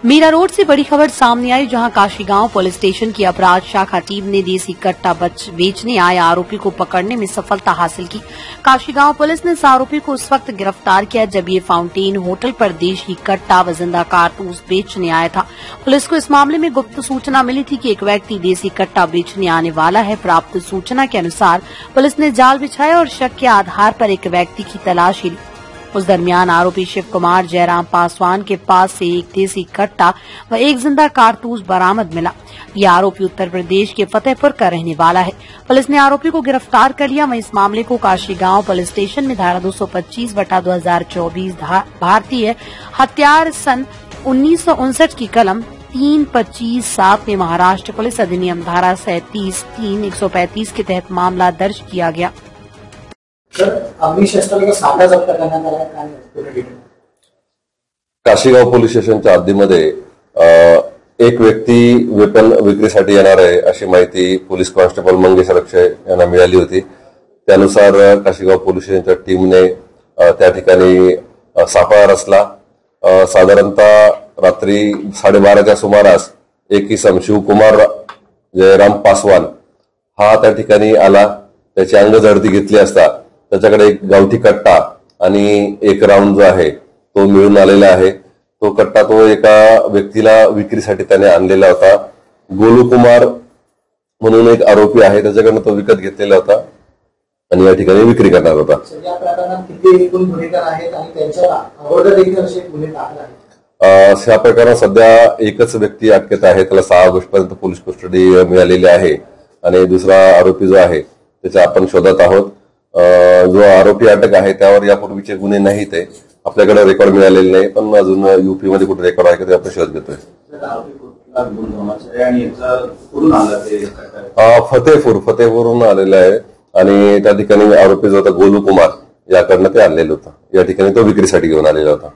Mira road से बड़ी खबर सामने आई, जहां काशीगांव पुलिस स्टेशन की अपराध शाखा टीम ने देसी कट्टा बेचने आए आरोपी को पकड़ने में सफलता हासिल की। काशीगांव पुलिस ने इस आरोपी को उस वक्त गिरफ्तार किया जब ये फाउंटेन होटल पर देसी कट्टा व जिंदा कारतूस बेचने आया था। पुलिस को इस मामले में गुप्त सूचना मिली थी कि एक व्यक्ति देसी कट्टा बेचने आने वाला है। प्राप्त सूचना के अनुसार पुलिस ने जाल बिछाया और शक के आधार पर एक व्यक्ति की तलाशी ली। उस दरमियान आरोपी शिव कुमार जयराम पासवान के पास से एक देसी कट्टा व एक जिंदा कारतूस बरामद मिला। ये आरोपी उत्तर प्रदेश के फतेहपुर का रहने वाला है। पुलिस ने आरोपी को गिरफ्तार कर लिया। वहीं इस मामले को काशीगांव पुलिस स्टेशन में धारा 225/2024 भारतीय हथियार सन 1959 की कलम 325(7) में महाराष्ट्र पुलिस अधिनियम धारा 37(3)(135) के तहत मामला दर्ज किया गया। साठा जप्त करण्यात आला आहे। काशीगाव पोलीस स्टेशनच्या हद्दीमध्ये एक व्यक्ती वेपन विक्रीसाठी येणार आहे अशी माहिती पोलीस कॉन्स्टेबल मंगेश रक्षे यांना मिळाली होती। त्यानुसार काशीगाव पोलीस स्टेशनच्या टीमने त्या ठिकाणी सापळा रचला। साधारणतः रात्री 12:30च्या सुमारास एक इसम शिवकुमार जयराम पासवान हा त्या ठिकाणी आला। त्याची अंगझडती घेतली असता त्याच्याकडे एक गावठी कट्टा आणि एक राऊंड जो आहे तो मिळून आलेला आहे। तो कट्टा तो एका व्यक्तीला विक्रीसाठी त्याने आणलेला होता। गोलू कुमार म्हणून एक आरोपी आहे, त्याच्याकडनं तो विकत घेतलेला होता आणि या ठिकाणी विक्री करणार होता। या प्रकरणात किती एकूण गुन्हेगार आहेत आणि त्यांच्या अगोदर देखील असे गुन्हे दाखल आहेत? या प्रकरणात सध्या एकच व्यक्ती अटकेत आहे, त्याला 6 ऑगस्टपर्यंत पोलीस कस्टडी मिळालेली आहे आणि दुसरा आरोपी जो आहे त्याच्या आपण शोधत आहोत। जो आरोपी अटक आहे त्यावर यापूर्वीचे गुन्हे नाहीत आहे, आपल्याकडे रेकॉर्ड मिळालेले नाही, पण अजून यूपी मध्ये कुठे रेकॉर्ड आहे ते आपण शोध घेतोय। फतेहपूरहून आलेला आहे आणि त्या ठिकाणी आरोपी जो होता गोलू कुमार याकडनं ते आणलेलं होतं। या ठिकाणी तो विक्रीसाठी घेऊन आलेला होता।